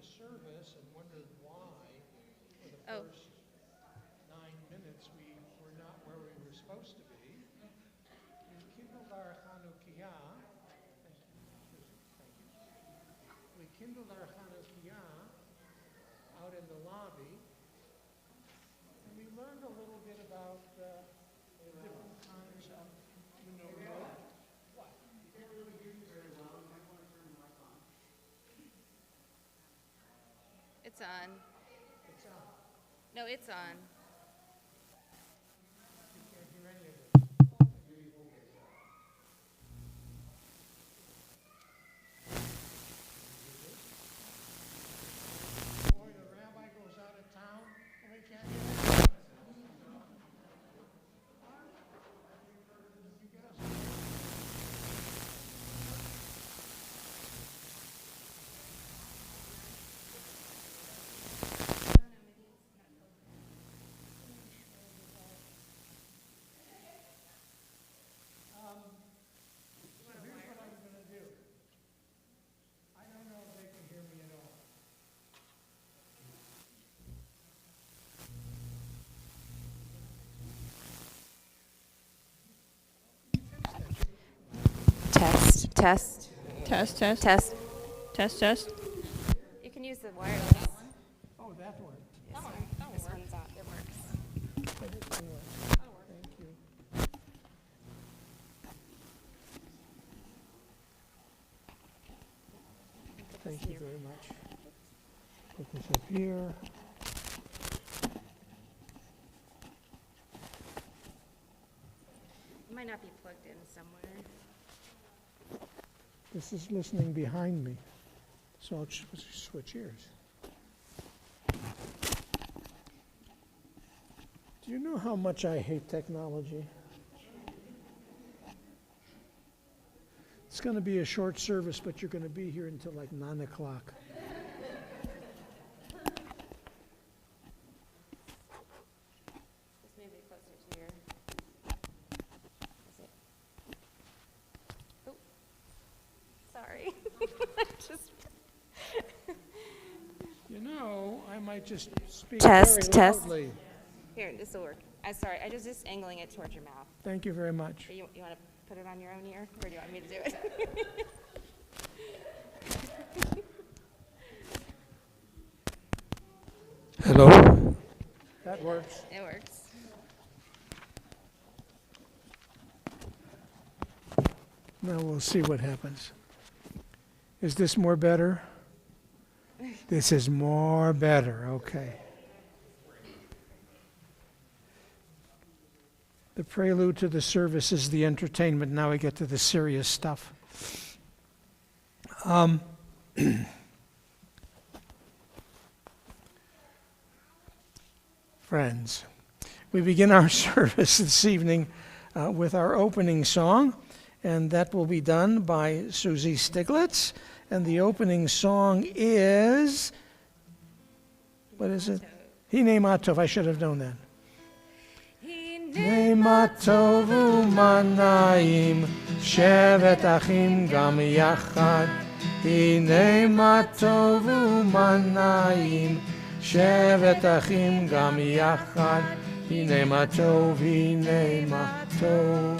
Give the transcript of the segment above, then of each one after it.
service and wondered why for the first 9 minutes we were not where we were supposed to be. We kindled our Chanukiah. Thank you, Susan. Thank you. We kindled our Chanukiah out in the lobby, and we learned a little bit about different kinds of menorah. What? You can't really hear you very well. You might want to turn the mic on. It's on. It's on. No, it's on. You can't hear any of it. Boy, the rabbi goes out of town and we can't hear it. You get us? So here's what I'm going to do. I don't know if they can hear me at all. Test. Test. Test, test, Test. test, test. You can use the wireless. Oh, that one. This one's on. It works. Thank you. Thank you very much. Put this up here. It might not be plugged in somewhere. This is listening behind me, so I'll switch ears. Do you know how much I hate technology? It's going to be a short service, but you're going to be here until like 9 o'clock. Just maybe closer to your. Is it? Oh, sorry. Just You know, I might just speak Test, very test. loudly. here. This will work. I'm sorry. I just angling it towards your mouth. Thank you very much. You want to put it on your own ear, or do you want me to do it? Hello? That works. It works. Now we'll see what happens. Is this more better? This is more better, okay. The prelude to the service is the entertainment. Now we get to the serious stuff. Friends, we begin our service this evening with our opening song, and that will be done by Susie Stiglitz. And the opening song is, what is it? Hine Matov. I should have known that. Hine Matov u'manayim, shevet achim gam yachad. Hine Matov u'manayim, shevet achim gam yachad. Hine Matov, hine Matov.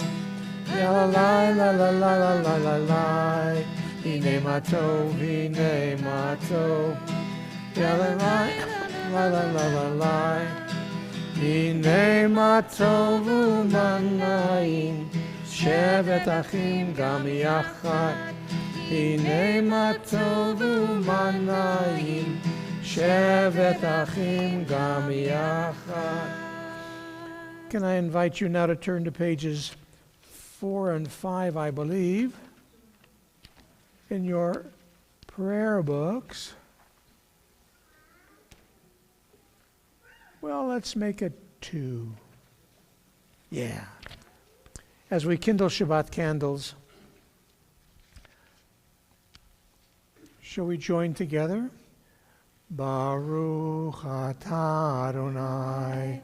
La la la la la la la la la. Hine Matov, hine Matov. La la la la la la la. Hine Matov u'manayim, shevet achim gam yachad. Hine Matov u'manayim, shevet achim gam yachad. Can I invite you now to turn to pages 4 and 5, I believe, in your prayer books. Well, let's make it 2. Yeah. As we kindle Shabbat candles, shall we join together? Baruch atah Adonai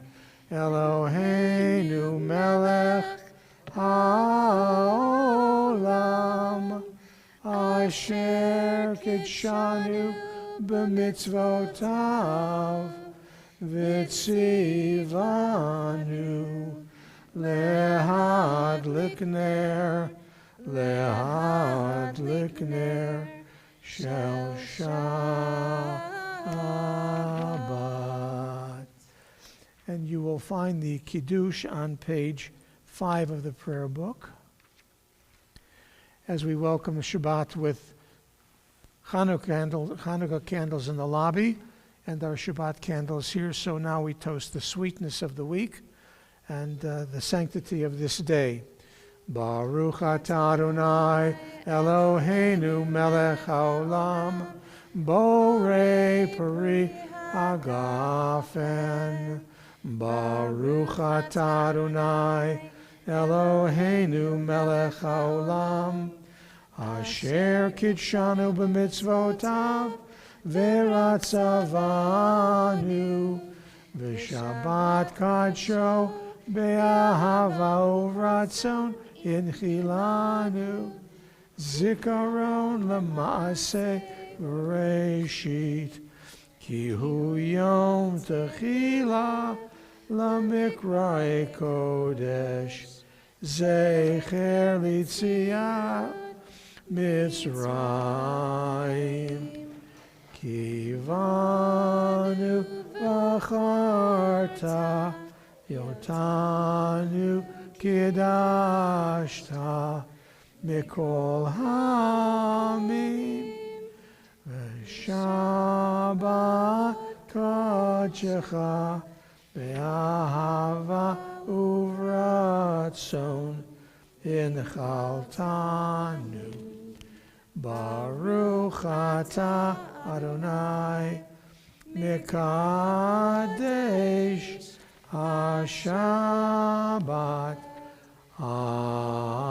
Eloheinu melech haolam asher kidshanu b'mitzvotav v'tzivanu lehadlik ner shel Shabbat. And you will find the Kiddush on page 5 of the prayer book. As we welcome Shabbat with Hanukkah candles in the lobby and our Shabbat candles here, so now we toast the sweetness of the week and the sanctity of this day. Baruch atah Adonai Eloheinu melech haolam borei peri hagafen. Baruch atah Adonai Eloheinu melech haolam asher kidshanu b'mitzvotav v'ratzavanu v'shabbat kadsho be'ahava uvratzon inchilanu zikaron l'maaseh reshit ki hu yom techila Lamikrai Kodesh Zecher Litzia Mitzrayim Kivanu Vacharta Yotanu Kidashta Mikol Hamim V'Shabbat Kodecha Be'ahava uvratzon inchaltanu. Baruch atah Adonai mikadesh ha-Shabbat.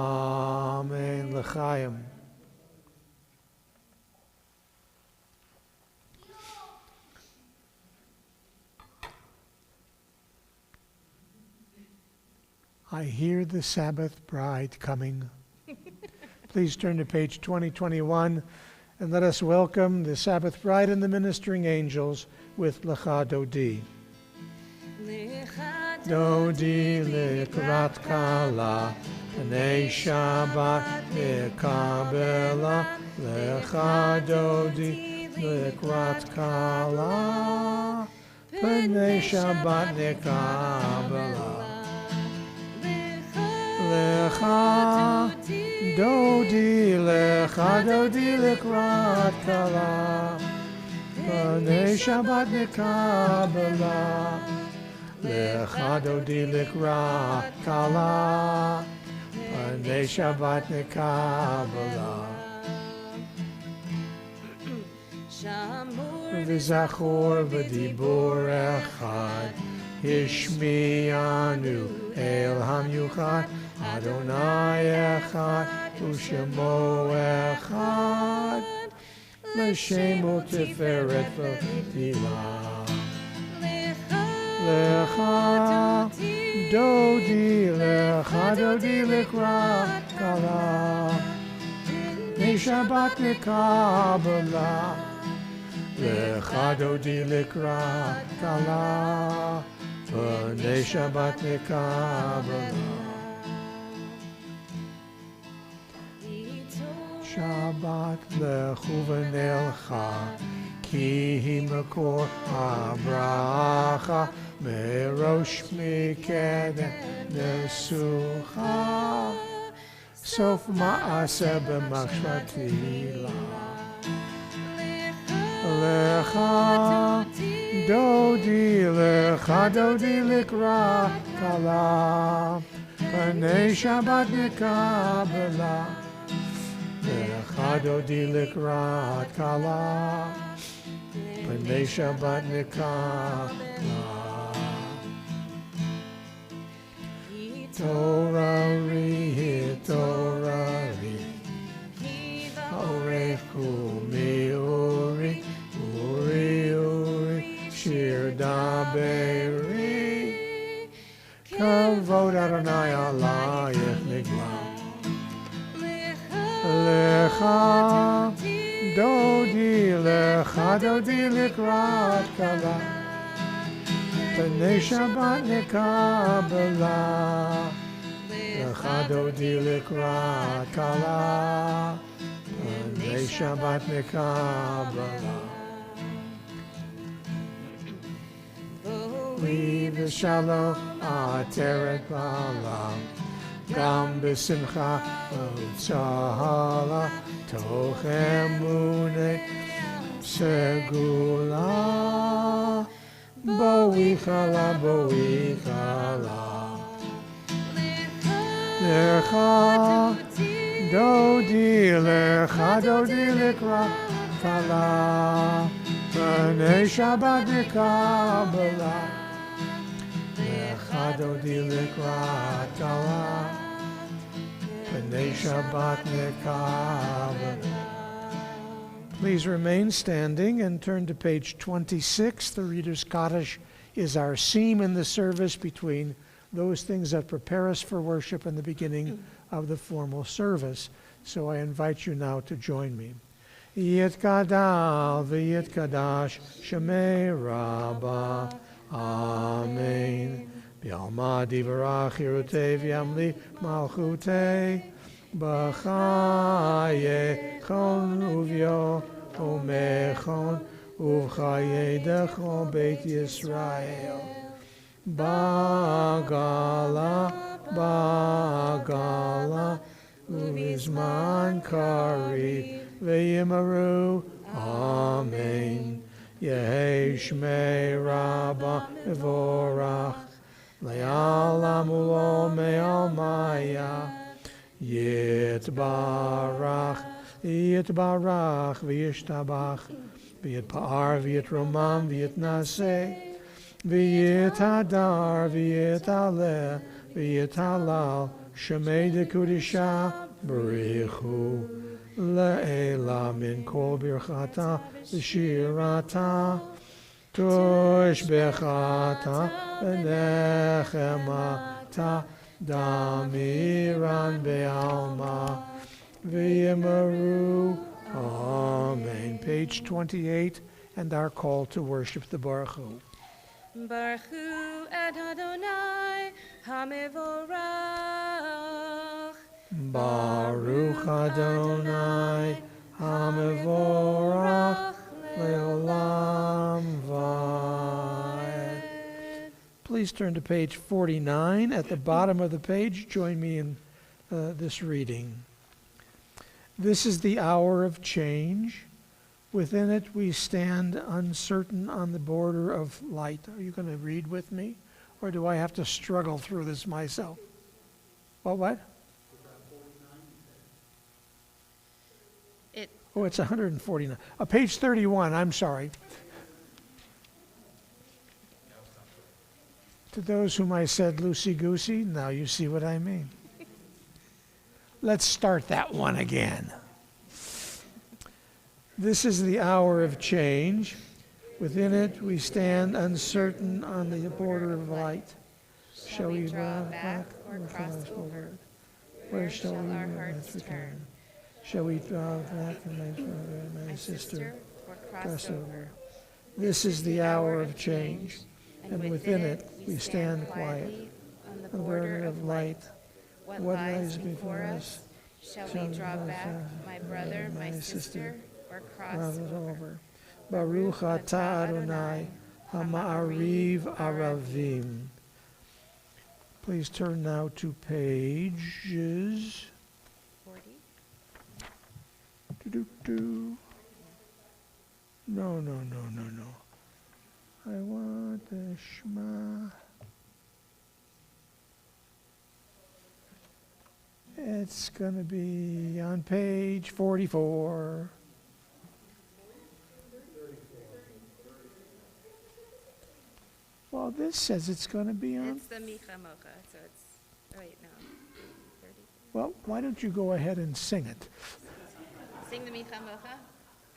Amen. L'chaim. I hear the Sabbath bride coming. Please turn to page 2021 and let us welcome the Sabbath bride and the ministering angels with Lecha Dodi. Dodi likrat kala, Pnei Shabbat mikabela. Lecha Dodi likrat kala, Pnei Shabbat mikabela. Lecha Dodi likrat kala, Pnei Shabbat mikabela. Lecha Dodi likrat kala, Pnei Shabbat mikabela. V'zachor v'dibur echad, Hishmianu el hamyuchad, Adonai echad, u'shemo echad, l'shemo tiferet v'tilah. Lecha Dodi likrat kala, Pnei Shabbat mikabela. Lecha Dodi likrat kala, Pnei Shabbat mikabela. Shabbat lechu v'nelcha, ki hi makor habracha, merosh mikedem nesucha, sof ma'aseh b'machshatila. Lecha Dodi likrat kala, Pnei Shabbat mikabela. Lecha Dodi likrat kala, Pnei Shabbat mikabela. Torah ri, Orechu mi uri, shir daberi, kavod Adonai alayich nigla. Lecha Dodi Lecha dodi likrat kala, Pnei Shabbat nekabela. Lecha dodi likrat kala, Pnei Shabbat nekabela. Leave the shalom ateret bala, Gam b'simcha u'tzahala, Toch emune segula, Bo'ichala, bo'ichala. Lecha dodi likrat kala, Pnei Shabbat nekabela. Lecha dodi likrat kala, Pnei Shabbat nekabela. Please remain standing and turn to page 26. The Reader's Kaddish is our seam in the service between those things that prepare us for worship and the beginning of the formal service. So I invite you now to join me. Yitkadal v'yitkadash Shemei Rabbah. Amen. B'alma divarach hirutei v'yamli malchutei. B'chayechon uvyo omechon uvchayedechon Beit Yisrael. Bagala, bagala, uvizman kari v'yimaru. Amen. Yehi Shmei Rabbah mevorach, le'alam u'lo me'almaya. Yitbarach, yitbarach, v'yishtabach, v'yitpa'ar, v'yitromam, v'yitnaseh, v'yitadar, v'yitaleh, v'yitalal, Shemei dekudisha, b'richu, le'ela min kol birchata, v'shirata, tush bechata, v'nechemata, Damiran be'alma v'yimaru. Amen. Page 28 and our call to worship the Baruch Hu. Baruch Hu et Adonai HaMevorach. Baruch Adonai HaMevorach le'olam va'ed. Please turn to page 49. At the bottom of the page, join me in this reading. This is the hour of change. Within it we stand uncertain on the border of light. Are you going to read with me? Or do I have to struggle through this myself? What? Oh, it's 149. Page 31, I'm sorry. To those whom I said loosey-goosey, now you see what I mean. Let's start that one again. This is the hour of change. Within it we stand uncertain on the border of light. Shall we draw back or cross over? Where shall our hearts turn? Shall we draw back from my sister, or cross over? This is the hour of change. And within it we stand quiet on the border of light. What lies before us? Shall we draw back, my brother, my sister, or cross over? Baruch atah Adonai ha'ma'ariv aravim. Please turn now to pages 40. No. I want the Shema. It's going to be on page 44. Well, this says it's going to be on. It's the Micha Mocha, so it's, wait, no. 30. Well, why don't you go ahead and sing it? Sing the Micha Mocha?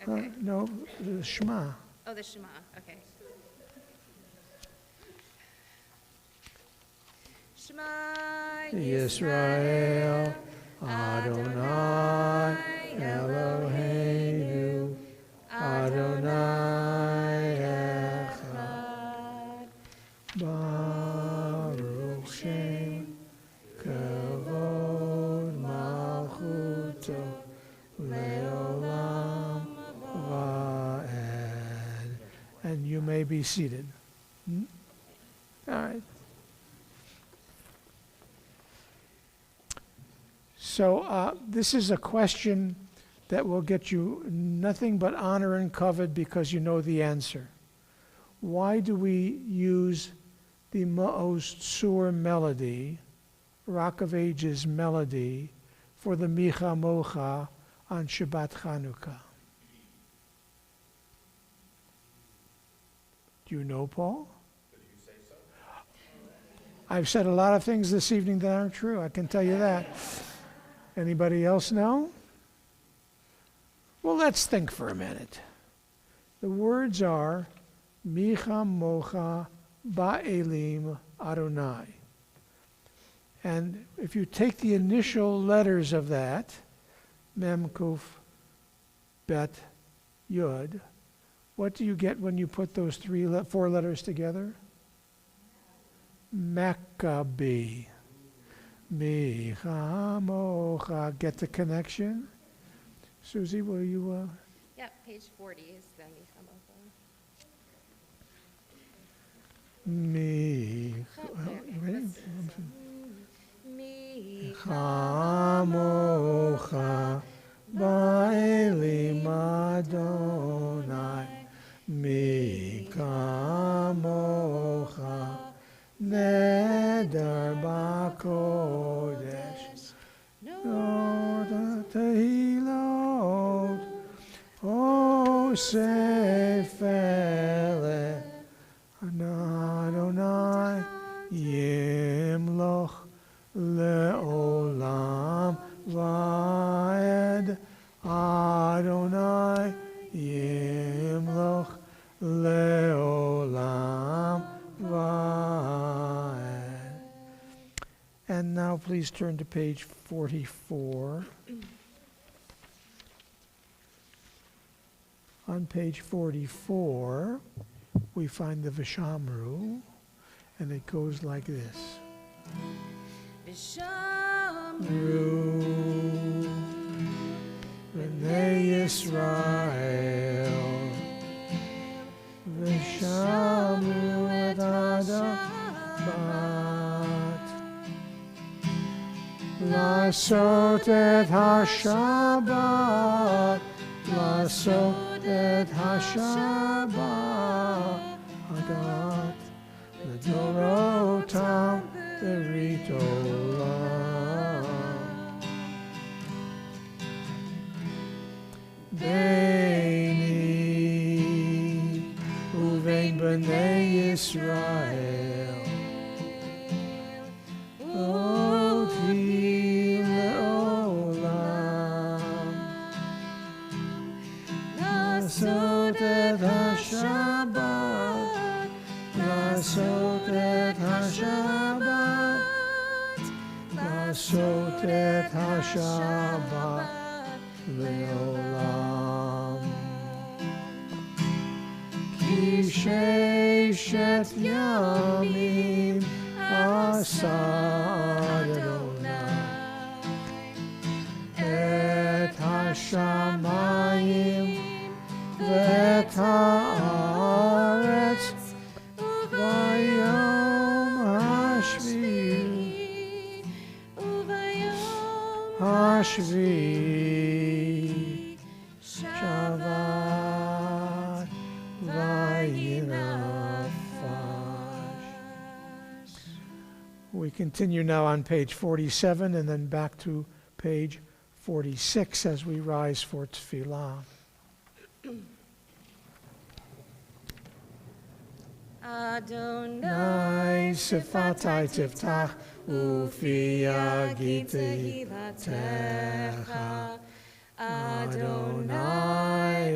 Okay. No, the Shema. Oh, the Shema, okay. Shema Yisrael, Adonai, Eloheinu, Adonai. may be seated. All right. So this is a question that will get you nothing but honor and covet because you know the answer. Why do we use the Ma'oz Tzur melody, Rock of Ages melody, for the Micha Mocha on Shabbat Chanukah? Do you know, Paul? Did you say so? I've said a lot of things this evening that aren't true, I can tell you that. Anybody else know? Well, let's think for a minute. The words are Micha Mocha Ba'elim Adonai. And if you take the initial letters of that, Mem Kuf Bet Yud, what do you get when you put those four letters together? Maccabee. Micha Mocha. Get the connection? Susie, will you... Yep, page 40 is the Micha Mocha. Micha... Ready? Micha Mocha Ba'elim Adonai. Micha Mocha Neder B'Kodesh. No Tehilot O Sefele Adonai Yimloch Le'olam Va'ed Adonai Yimloch Le'olam Va'ed. And now please turn to page 44. On page 44, we find the Vishamru, and it goes like this. Vishamru, B'nai Yisrael, Vishamru et Adabat, Lasot et HaShabbat, Lasot et HaShabbat, Adat, L'dorotam, L'ritolam. Beini uvein b'nei Yisrael, Oti le'olam, Lasot et HaShabbat, Lasot et HaShabbat, Lasot et HaShabbat, Le'olam. Ki sheishet yamim asa Adonai et hashamayim v'et haaretz v'yom hashvi Shabbat v'yinafash. We continue now on page 47 and then back to page 46 as we rise for tefillah. Adonai Sifatai tiftach ufi yagiti techa. Adonai,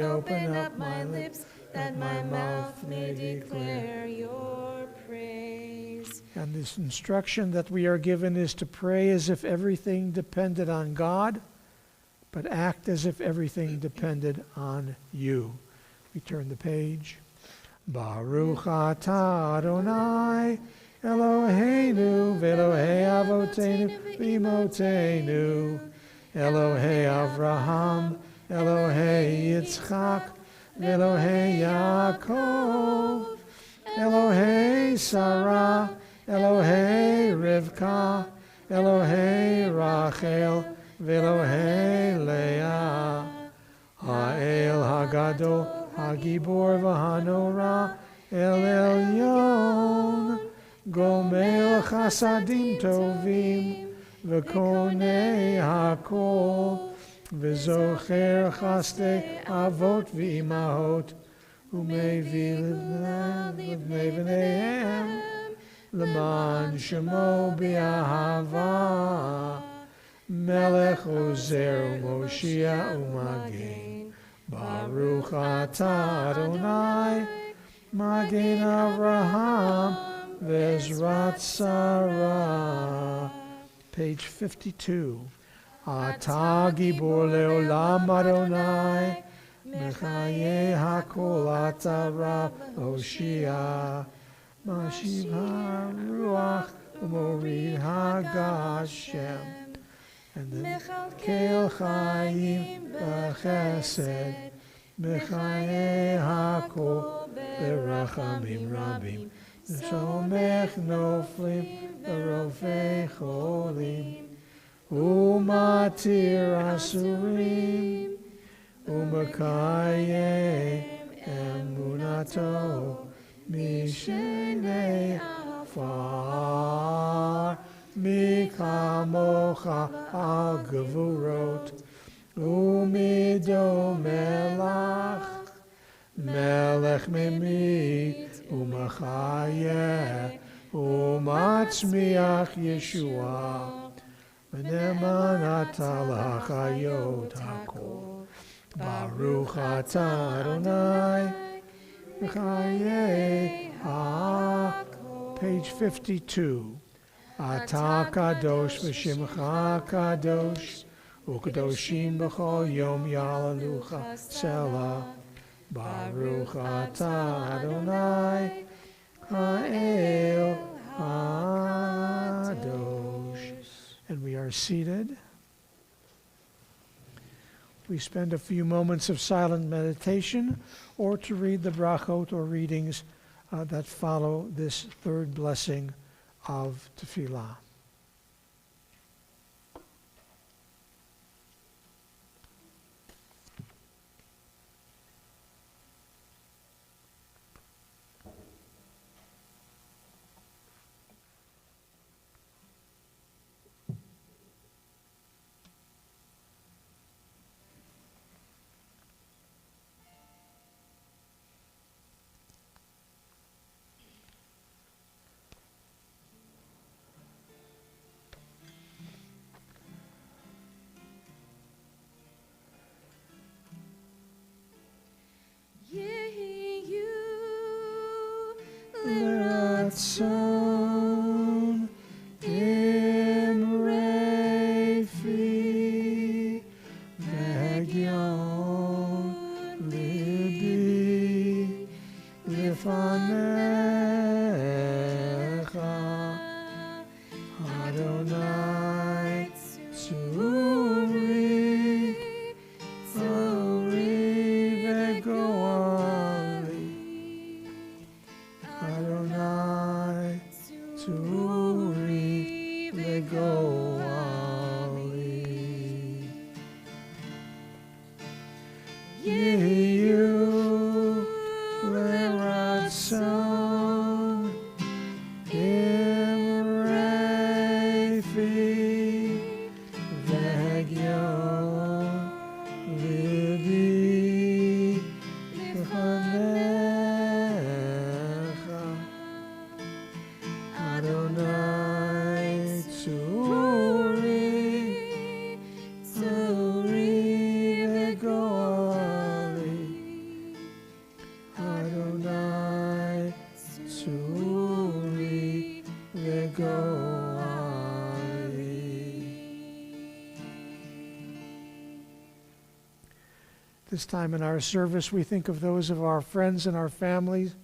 open up my lips that my mouth may declare your praise. And this instruction that we are given is to pray as if everything depended on God, but act as if everything depended on you. We turn the page. Baruch atah Adonai Eloheinu v'Elohei Avotenu v'Imotenu Elohei Avraham Elohei Yitzchak Elohei Yaakov, Elohei Sarah, Elohei Rivka, Elohei Rachel, Elohei Leah, Ha'el Hagadol, Hagibor v'Hanora, El Elyon, Gomel Chasadim Tovim, V'konei Hakol, V'zocher Chaste Avot V'imahot, U'mevi Livnei V'neihem, L'man Shemo B'Ahava, Melech Ozer U'Moshia U'Magen, Baruch Atah Adonai, Magen Avraham, Vezrat Sarah. Page 52. Atah Gibor Leolam Adonai, Mechaye Hakol Atah Rab Hoshia, Mashiv HaRuach U'Morid HaGashem. And then Kel Chaim B'Chesed, Mechaye Hakol Berachamim Rabim, Somech Noflim Berofei Cholim, Umatir Asurim, Umakayem Emunato, Mishenei Afar, Mikamocha Al Gevurot, Umido Melach, Melech Memit, Umachayeh, Umatzmiach Yeshua, V'neman Atah L'Chayot Hakol, Baruch Atah Adonai, V'chayei Hakol. Page 52. Atah Kadosh V'Shimcha Kadosh, U'Kadoshim B'chol Yom Yalalucha Selah, Baruch Atah Adonai, Ha'el Hadosh. And we are seated. We spend a few moments of silent meditation or to read the brachot or readings that follow this third blessing of tefillah. Ratzon imrefi v'hegyon libi lefanecha Adonai tzuri v'goali Adonai tzuri v'goali Yehiyu l'ratzon imrefi v'hegyon libi lefanecha Adonai tzuri v'goali Adonai tzuri v'goali. This time in our service, we think of those of our friends and our families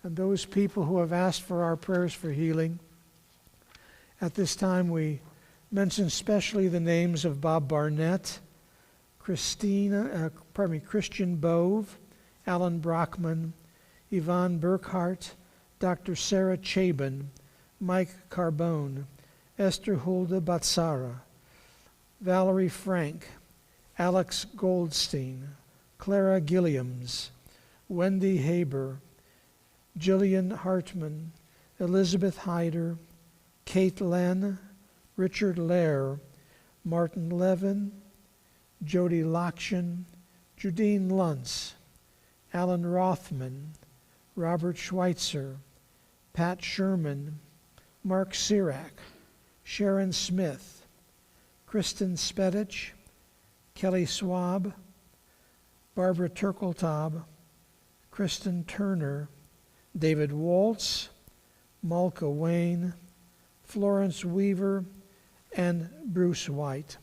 and those people who have asked for our prayers for healing. At this time, we mention especially the names of Bob Barnett, Christian Bove, Alan Brockman, Yvonne Burkhart, Dr. Sarah Chabin, Mike Carbone, Esther Hulda Batsara, Valerie Frank, Alex Goldstein, Clara Gilliams, Wendy Haber, Jillian Hartman, Elizabeth Hyder, Kate Len, Richard Lair, Martin Levin, Jody Lakshan, Judine Luntz, Alan Rothman, Robert Schweitzer, Pat Sherman, Mark Sirac, Sharon Smith, Kristen Spedich, Kelly Swab, Barbara Turkeltaub, Kristen Turner, David Waltz, Malka Wayne, Florence Weaver, and Bruce White.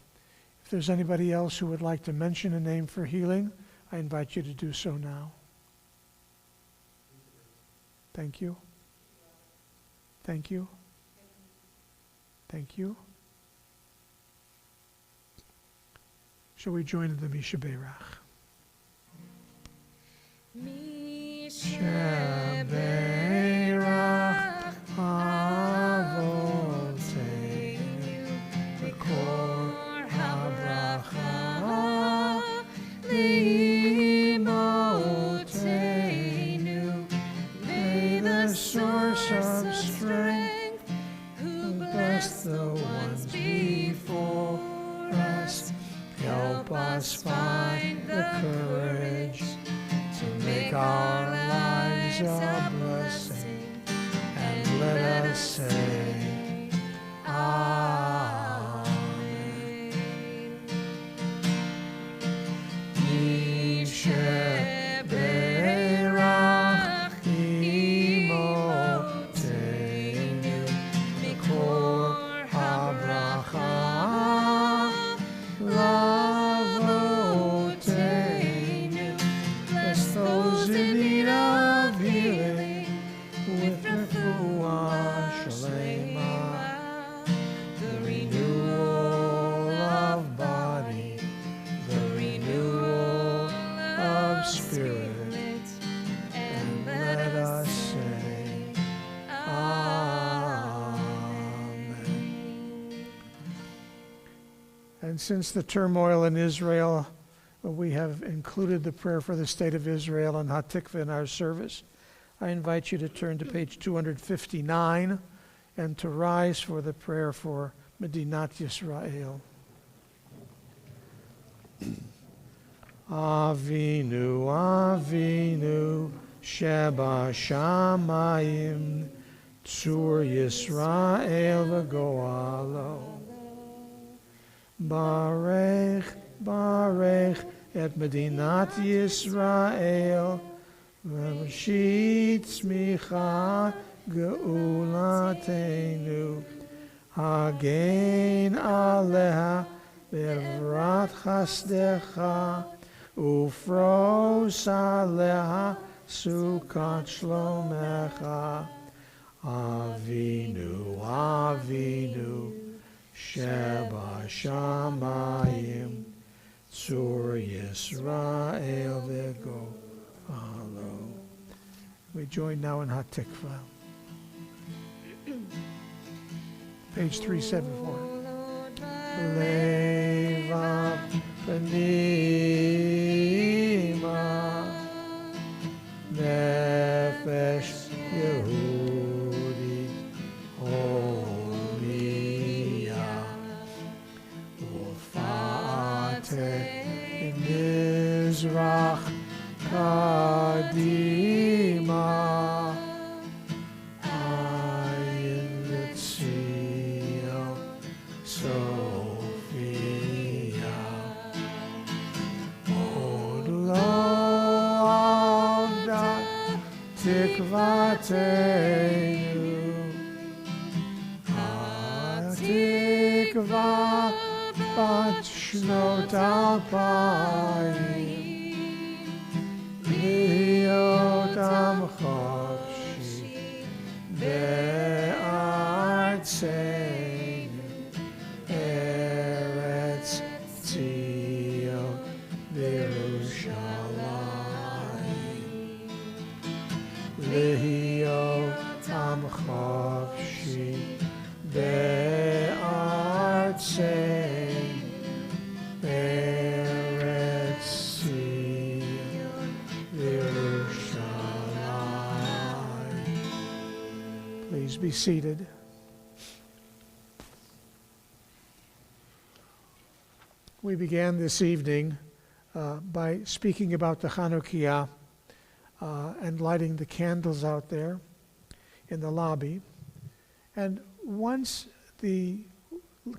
If there's anybody else who would like to mention a name for healing, I invite you to do so now. Thank you. Thank you. Thank you. Shall we join in the Misha Beirach? Misha Beirach Avoteinu V'kor HaBracha L'Imoteinu. May the source of strength who blessed the ones before us help us find the courage to make our lives a blessing, and let us say, Amen. Mishe Beirach Imoteinu Mikor HaBracha Lavoteinu. Bless those in need of healing with refuah shalema, the renewal of body, the renewal of spirit, and let us say, Amen. And since the turmoil in Israel, we have included the prayer for the state of Israel and Hatikva in our service. I invite you to turn to page 259 and to rise for the prayer for Medinat Yisrael. Avinu, Avinu, Sheba Shamayim, Tzur Yisrael v'goalo. Barech, Barech, et Medinat Yisrael, v'shit tzmicha geulateinu, hagein aleha bevrat chasdecha, ufros aleha sukat shlomecha. Avinu, Avinu, Sheba Shamayim, Tzur Yisrael v'goalo. We join now in Hatikva. Page 374. Leva Penima Nefesh Yehudi Homiya Ufate Mizrach Kadima Ayin Litzio Sophia Od Lo Avdat Tikvateinu Hatikva Bat Shnot Alpayim Liot Am Chofshi Be'artzeinu Eretz Tzion Yerushalayim. Please be seated. We began this evening by speaking about the Chanukiah and lighting the candles out there in the lobby. And once the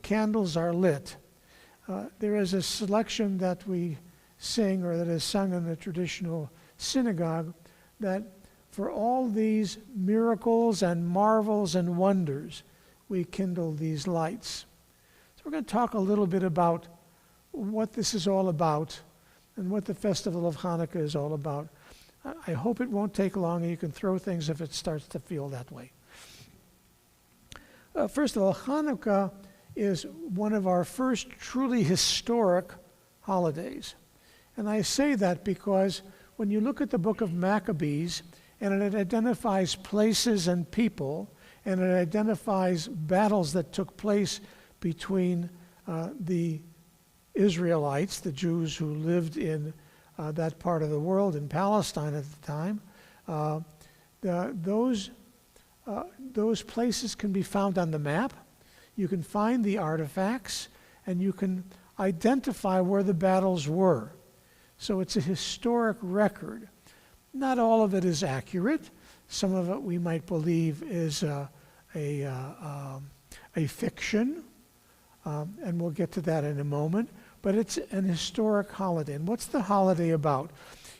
candles are lit, there is a selection that we sing, or that is sung in the traditional synagogue, that for all these miracles and marvels and wonders, we kindle these lights. So we're going to talk a little bit about what this is all about and what the festival of Hanukkah is all about. I hope it won't take long, and you can throw things if it starts to feel that way. First of all, Hanukkah is one of our first truly historic holidays. And I say that because when you look at the book of Maccabees, and it identifies places and people, and it identifies battles that took place between the Israelites, the Jews who lived in that part of the world, in Palestine at the time, those places can be found on the map. You can find the artifacts, and you can identify where the battles were. So it's a historic record. Not all of it is accurate. Some of it we might believe is a fiction, and we'll get to that in a moment. But it's an historic holiday. And what's the holiday about?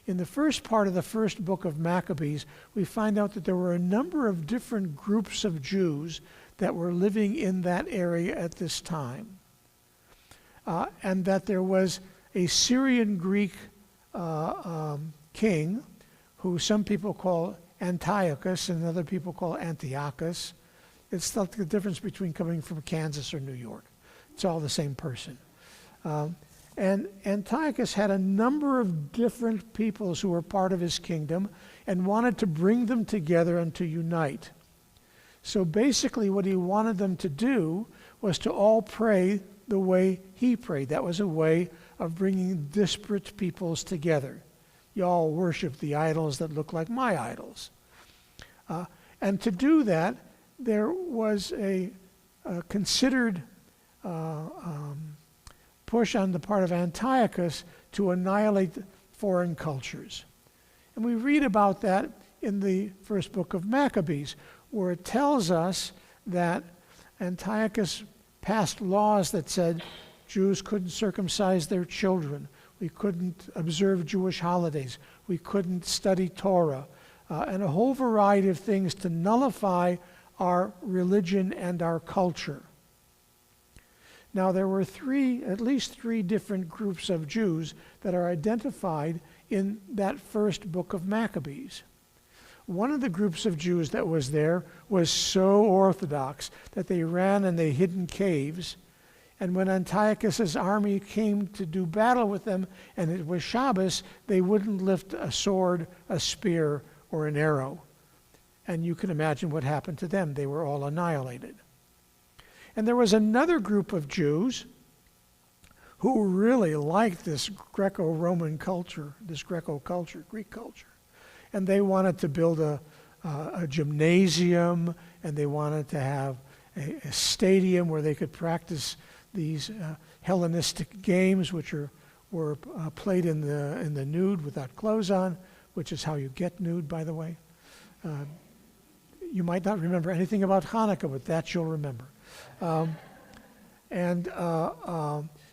In the first part of the first book of Maccabees, we find out that there were a number of different groups of Jews that were living in that area at this time. And that there was a Syrian Greek king, who some people call Antiochus and other people call Antiochus. It's like the difference between coming from Kansas or New York. It's all the same person. And Antiochus had a number of different peoples who were part of his kingdom and wanted to bring them together and to unite. So basically what he wanted them to do was to all pray the way he prayed. That was a way of bringing disparate peoples together. You all worship the idols that look like my idols. And to do that, there was a considered push on the part of Antiochus to annihilate foreign cultures. And we read about that in the first book of Maccabees, where it tells us that Antiochus passed laws that said Jews couldn't circumcise their children, we couldn't observe Jewish holidays, we couldn't study Torah, and a whole variety of things to nullify our religion and our culture. Now, there were at least three different groups of Jews that are identified in that first book of Maccabees. One of the groups of Jews that was there was so orthodox that they ran and they hid in caves. And when Antiochus's army came to do battle with them, and it was Shabbos, they wouldn't lift a sword, a spear, or an arrow. And you can imagine what happened to them. They were all annihilated. And there was another group of Jews who really liked this Greco-Roman culture, this Greco-culture, Greek culture. And they wanted to build a gymnasium, and they wanted to have a stadium where they could practice these Hellenistic games, which were played in the nude without clothes on, which is how you get nude, by the way. You might not remember anything about Hanukkah, but that you'll remember.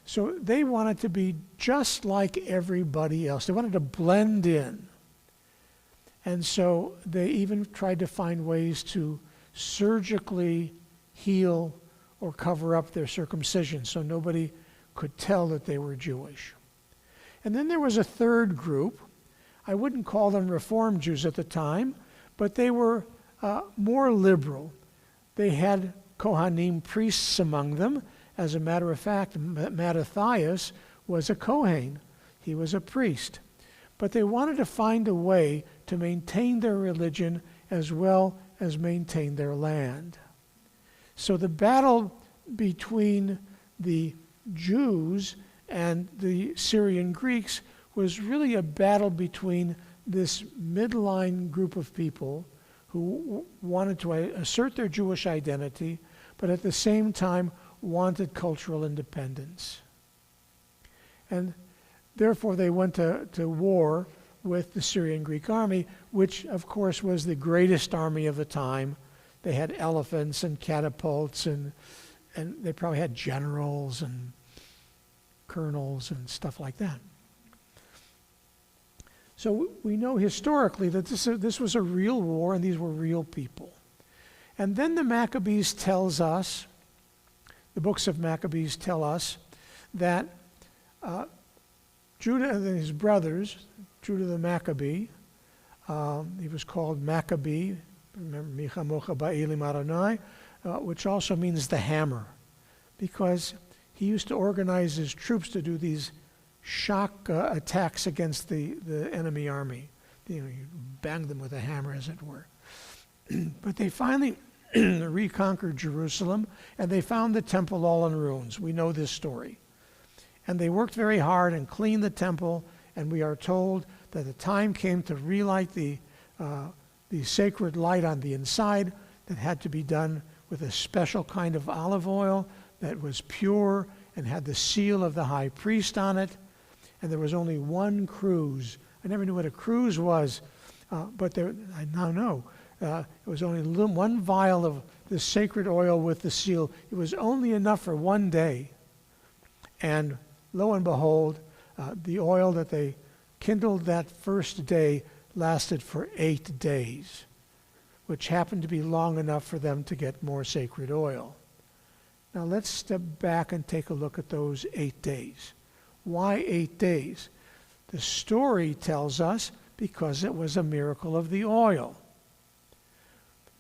So they wanted to be just like everybody else. They wanted to blend in. And so they even tried to find ways to surgically heal or cover up their circumcision so nobody could tell that they were Jewish. And then there was a third group. I wouldn't call them Reformed Jews at the time, but they were more liberal. They had Kohanim priests among them. As a matter of fact, Mattathias was a Kohen. He was a priest. But they wanted to find a way to maintain their religion as well as maintain their land. So the battle between the Jews and the Syrian Greeks was really a battle between this midline group of people who wanted to assert their Jewish identity, but at the same time wanted cultural independence. And therefore they went to war with the Syrian Greek army, which of course was the greatest army of the time. They had elephants and catapults, and they probably had generals and colonels and stuff like that. So we know historically that this was a real war, and these were real people. And then the Maccabees tells us, the books of Maccabees tell us, that Judah and his brothers, Judah the Maccabee, he was called Maccabee, remember, Micha Mocha Ba'ilim Adonai, which also means the hammer, because he used to organize his troops to do these shock attacks against the enemy army. You bang them with a hammer, as it were. But they finally reconquered Jerusalem, and they found the temple all in ruins. We know this story. And they worked very hard and cleaned the temple, and we are told that the time came to relight the sacred light on the inside. That had to be done with a special kind of olive oil that was pure and had the seal of the high priest on it. And there was only one cruse. I never knew what a cruse was, but I now know. It was only one vial of the sacred oil with the seal. It was only enough for one day. And lo and behold, the oil that they kindled that first day lasted for 8 days, which happened to be long enough for them to get more sacred oil. Now let's step back and take a look at those 8 days. Why 8 days? The story tells us because it was a miracle of the oil.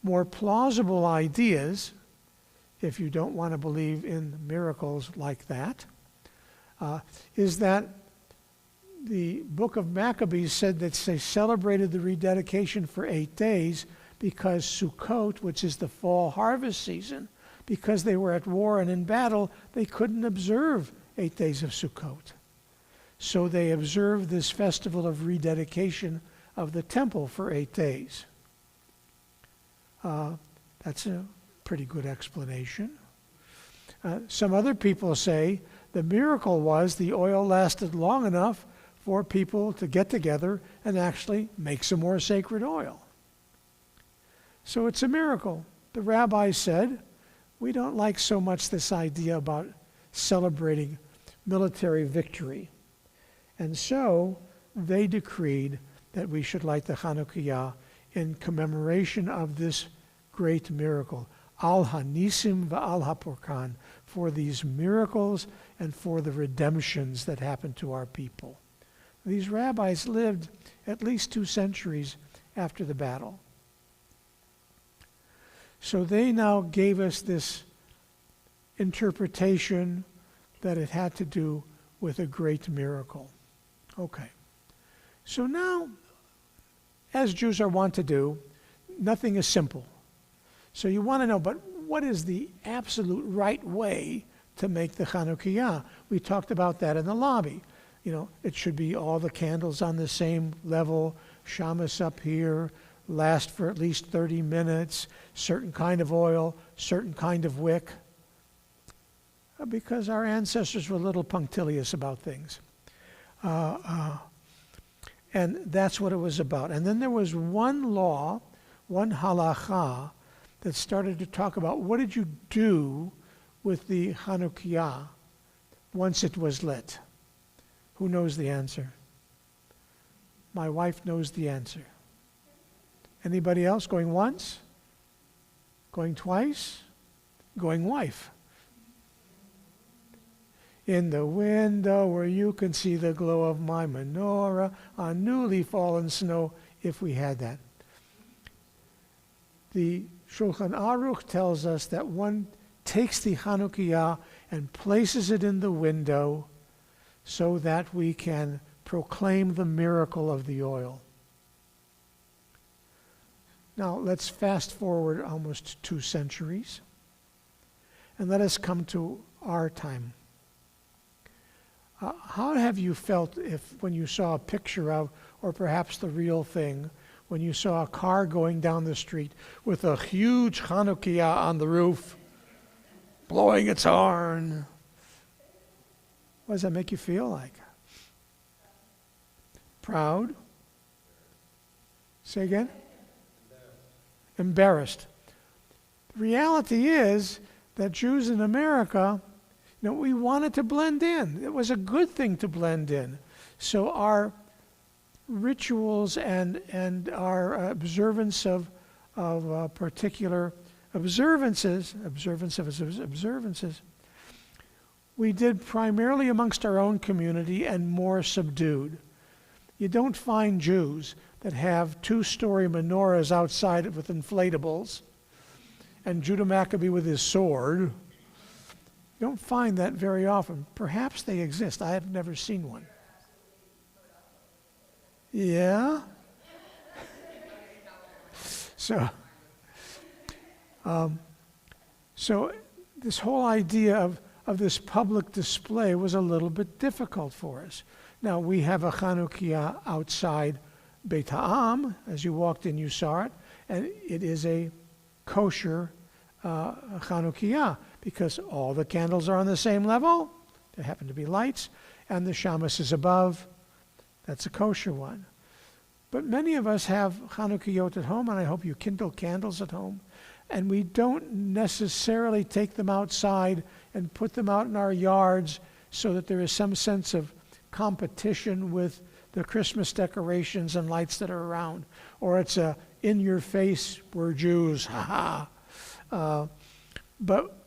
More plausible ideas, if you don't want to believe in miracles like that, is that the book of Maccabees said that they celebrated the rededication for 8 days because Sukkot, which is the fall harvest season, because they were at war and in battle, they couldn't observe 8 days of Sukkot. So they observed this festival of rededication of the temple for 8 days. That's a pretty good explanation. Some other people say the miracle was the oil lasted long enough for people to get together and actually make some more sacred oil. So it's a miracle. The rabbis said, we don't like so much this idea about celebrating military victory. And so they decreed that we should light the Chanukiah in commemoration of this great miracle, Al Hanisim va'al Hapurkan, for these miracles and for the redemptions that happened to our people. These rabbis lived at least 2 centuries after the battle. So they now gave us this interpretation that it had to do with a great miracle. Okay. So now, as Jews are wont to do, nothing is simple. So you want to know, but what is the absolute right way to make the Chanukiah? We talked about that in the lobby. You know, it should be all the candles on the same level, shamus up here, last for at least 30 minutes, certain kind of oil, certain kind of wick, because our ancestors were a little punctilious about things. And that's what it was about. And then there was one law, one halacha, that started to talk about what did you do with the Chanukiah once it was lit. Who knows the answer? My wife knows the answer. Anybody else? Going once? Going twice? Going wife? In the window where you can see the glow of my menorah on newly fallen snow, if we had that. The Shulchan Aruch tells us that one takes the Chanukiah and places it in the window so that we can proclaim the miracle of the oil. Now let's fast forward almost 2 centuries and let us come to our time. How have you felt when you saw a picture of, or perhaps the real thing, when you saw a car going down the street with a huge Chanukiah on the roof, blowing its horn? What does that make you feel like? Proud? Say again? Embarrassed. The reality is that Jews in America, we wanted to blend in. It was a good thing to blend in. So our rituals and our observance of particular observances, we did primarily amongst our own community and more subdued. You don't find Jews that have 2-story menorahs outside with inflatables and Judah Maccabee with his sword. You don't find that very often. Perhaps they exist. I have never seen one. Yeah? So this whole idea of this public display was a little bit difficult for us. Now, we have a Chanukiah outside Beit Ha'am. As you walked in, you saw it. And it is a kosher Chanukiah because all the candles are on the same level. There happen to be lights. And the shamas is above. That's a kosher one. But many of us have Chanukiot at home, and I hope you kindle candles at home. And we don't necessarily take them outside and put them out in our yards so that there is some sense of competition with the Christmas decorations and lights that are around. Or it's a in-your-face, we're Jews, ha-ha. But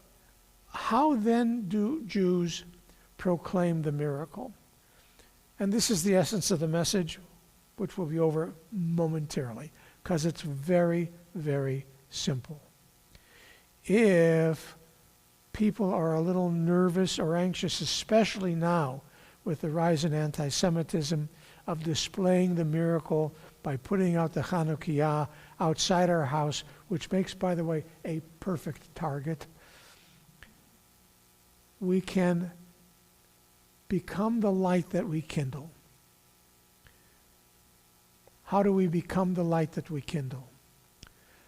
how then do Jews proclaim the miracle? And this is the essence of the message, which will be over momentarily, because it's very, very simple. If people are a little nervous or anxious, especially now with the rise in anti-Semitism, of displaying the miracle by putting out the Chanukiah outside our house, which makes, by the way, a perfect target, we can become the light that we kindle. How do we become the light that we kindle?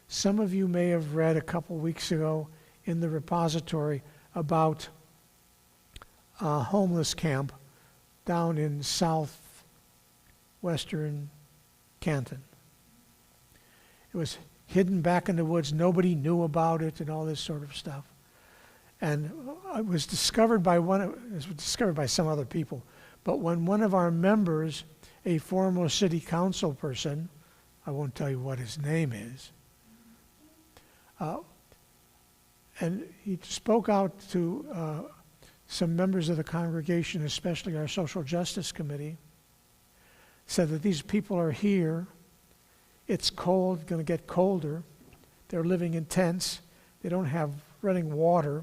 Some of you may have read a couple weeks ago in the repository about a homeless camp down in southwestern Canton. It was hidden back in the woods. Nobody knew about it and all this sort of stuff. And it was discovered by some other people. But when one of our members, a former city council person, I won't tell you what his name is, and he spoke out to some members of the congregation, especially our social justice committee, said that these people are here, it's cold, going to get colder, they're living in tents, they don't have running water,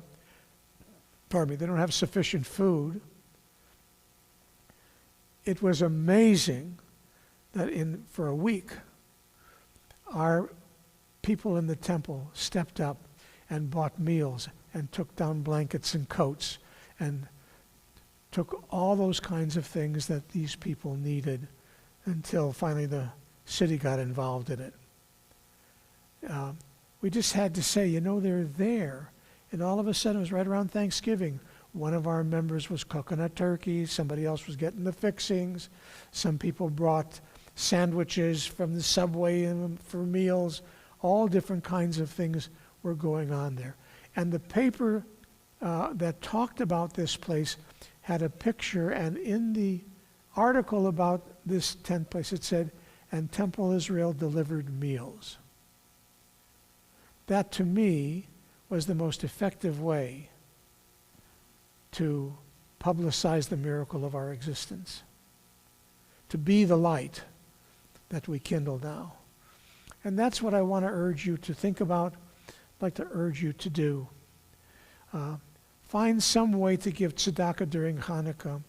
they don't have sufficient food. It was amazing that for a week, our people in the temple stepped up and bought meals and took down blankets and coats and took all those kinds of things that these people needed until finally the city got involved in it. We just had to say, they're there. And all of a sudden, it was right around Thanksgiving. One of our members was cooking a turkey. Somebody else was getting the fixings. Some people brought sandwiches from the subway for meals. All different kinds of things were going on there. And the paper that talked about this place had a picture, and in the article about this tent place, it said, "And Temple Israel delivered meals." That, to me, was the most effective way to publicize the miracle of our existence, to be the light that we kindle now. And that's what I want to urge you to think about, I'd like to urge you to do. Find some way to give tzedakah during Hanukkah.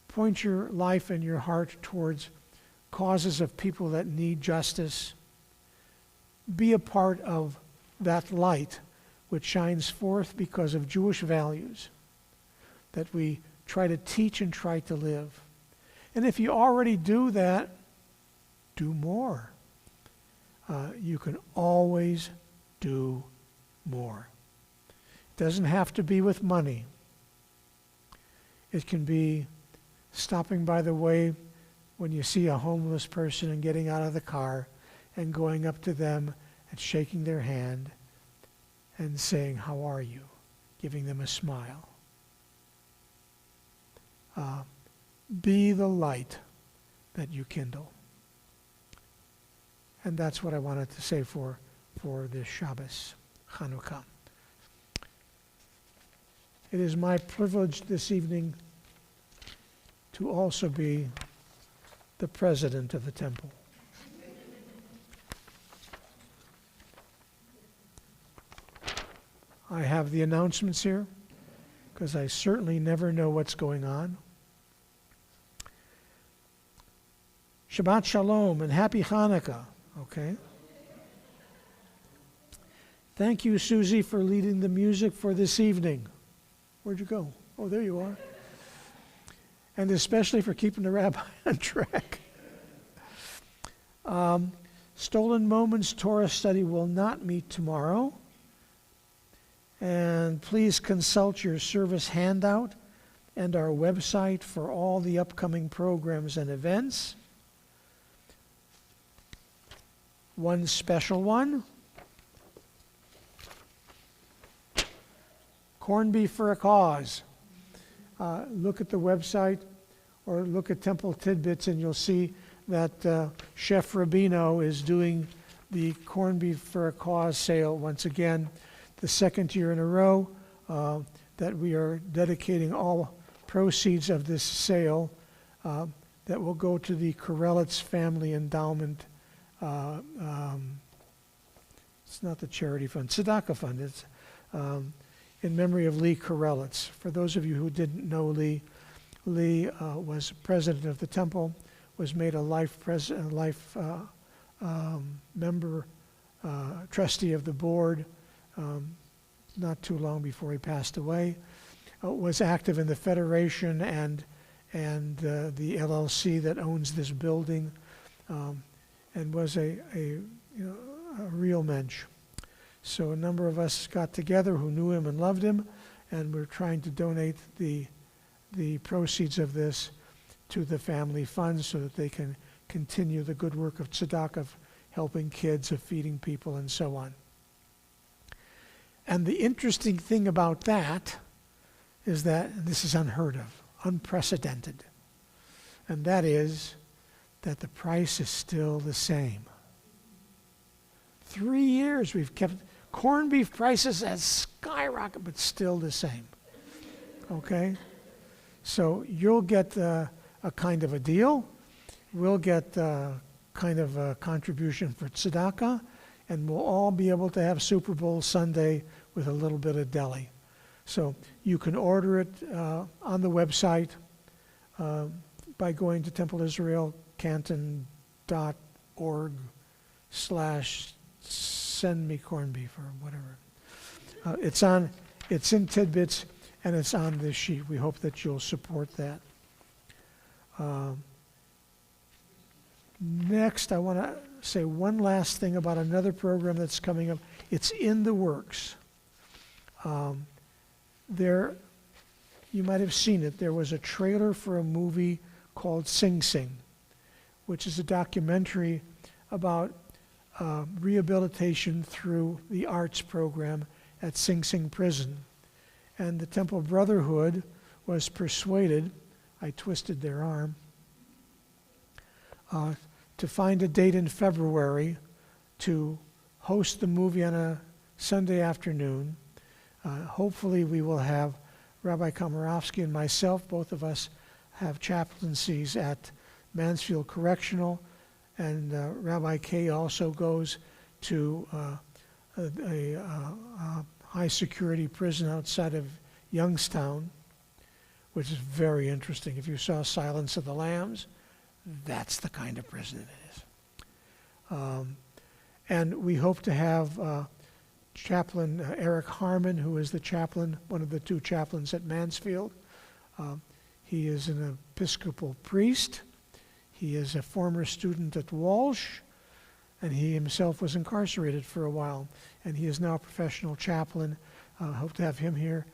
Point your life and your heart towards causes of people that need justice. Be a part of that light which shines forth because of Jewish values that we try to teach and try to live. And if you already do that, do more. you can always do more. It doesn't have to be with money. It can be stopping by the way when you see a homeless person and getting out of the car and going up to them and shaking their hand and saying, "How are you?" Giving them a smile. Be the light that you kindle. And that's what I wanted to say for this Shabbos, Chanukah. It is my privilege this evening to also be the president of the temple. I have the announcements here because I certainly never know what's going on. Shabbat Shalom and Happy Hanukkah, okay? Thank you, Susie, for leading the music for this evening. Where'd you go? Oh, there you are. And especially for keeping the rabbi on track. Stolen Moments Torah study will not meet tomorrow. And please consult your service handout and our website for all the upcoming programs and events. One special one. Corned beef for a cause. Look at the website or look at Temple Tidbits and you'll see that Chef Rubino is doing the corned beef for a cause sale once again, the second year in a row that we are dedicating all proceeds of this sale that will go to the Korelitz Family Endowment. It's not the charity fund, Tzedakah fund. It's in memory of Lee Korelitz. For those of you who didn't know Lee, was president of the temple, was made a life member, trustee of the board, not too long before he passed away. Was active in the Federation and the LLC that owns this building, and was a real mensch. So a number of us got together who knew him and loved him, and we're trying to donate the proceeds of this to the family fund so that they can continue the good work of tzedakah, of helping kids, of feeding people, and so on. And the interesting thing about that is that this is unheard of, unprecedented, and that is that the price is still the same. 3 years we've kept corned beef prices as skyrocket, but still the same. Okay? So you'll get a kind of a deal. We'll get kind of a contribution for tzedakah, and we'll all be able to have Super Bowl Sunday with a little bit of deli. So you can order it on the website by going to templeisraelcanton.org/send me corned beef or whatever. It's in Tidbits and it's on this sheet. We hope that you'll support that. Next, I want to say one last thing about another program that's coming up. It's in the works. You might have seen it. There was a trailer for a movie called Sing Sing, which is a documentary about rehabilitation through the arts program at Sing Sing Prison. And the Temple Brotherhood was persuaded, I twisted their arm, to find a date in February to host the movie on a Sunday afternoon. Hopefully we will have Rabbi Komarovsky and myself, both of us have chaplaincies at Mansfield Correctional, and Rabbi Kay also goes to a high security prison outside of Youngstown, which is very interesting. If you saw Silence of the Lambs, that's the kind of prison it is. And we hope to have Chaplain Eric Harmon, who is the chaplain, one of the two chaplains at Mansfield. He is an Episcopal priest. He is a former student at Walsh, and he himself was incarcerated for a while, and he is now a professional chaplain. Hope to have him here.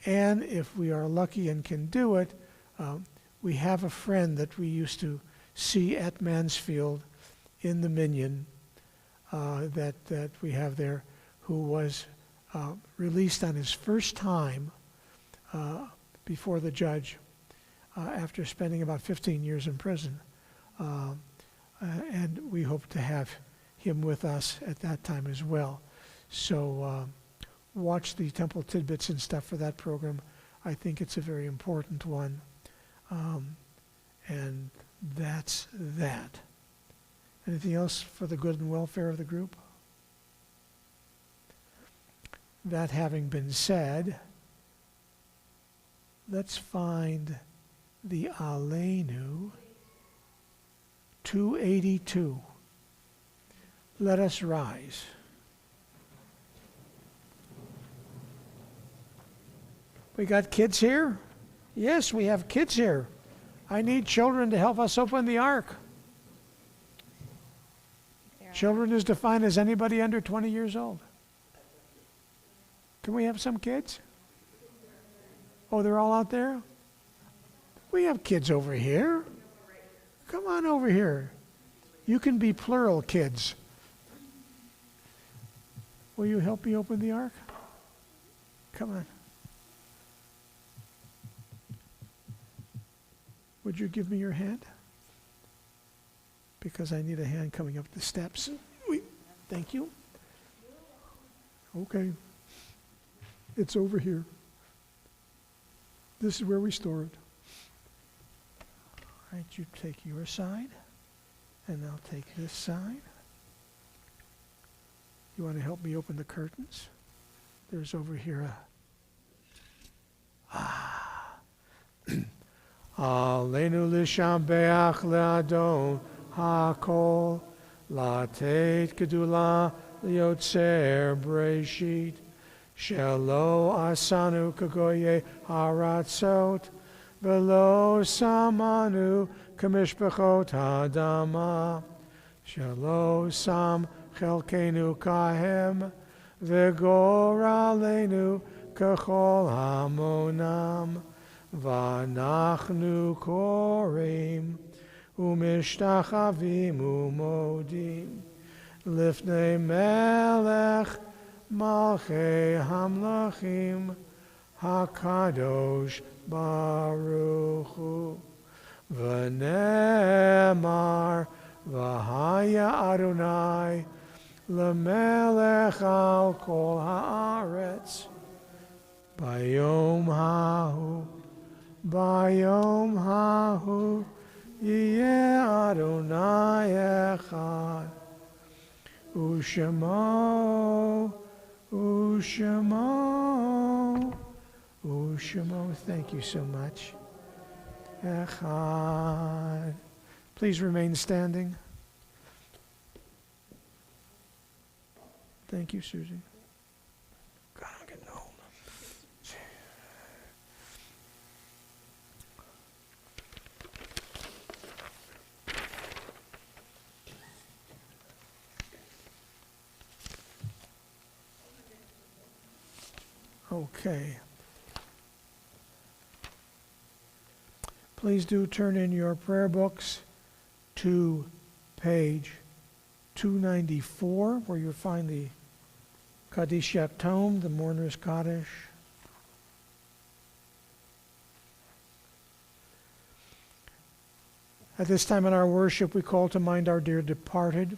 And if we are lucky and can do it, we have a friend that we used to see at Mansfield in the Minion that we have there, who was released on his first time before the judge after spending about 15 years in prison. And we hope to have him with us at that time as well. So watch the Temple Tidbits and stuff for that program. I think it's a very important one. And that's that. Anything else for the good and welfare of the group? That having been said, let's find the Aleinu 282. Let us rise. We got kids here? Yes, we have kids here. I need children to help us open the ark. Children is defined as anybody under 20 years old. Can we have some kids? Oh, they're all out there? We have kids over here. Come on over here. You can be plural kids. Will you help me open the ark? Come on. Would you give me your hand? Because I need a hand coming up the steps. Thank you. Okay. It's over here. This is where we store it. All right, you take your side, and I'll take this side. You want to help me open the curtains? There's over here Aleinu l'shambeach le'adon hakol latet gedula liotzer breshit shelo asanu kagoye haratzot velo samanu kamishpachot hadama shelo sam chelkenu kahem v'goralenu kachol hamonam v'anachnu korim umishtachavim umodim lifnei melech malchei hamlachim hakadosh baruch hu v'nemar v'haya Adonai lemelech al kol haaretz bayom hahu yeh Adonai echad ushemo thank you so much. Echad. Please remain standing. Thank you, Susie. God, I'm getting old. Okay. Please do turn in your prayer books to page 294, where you'll find the Kaddish Yatom, the Mourner's Kaddish. At this time in our worship, we call to mind our dear departed.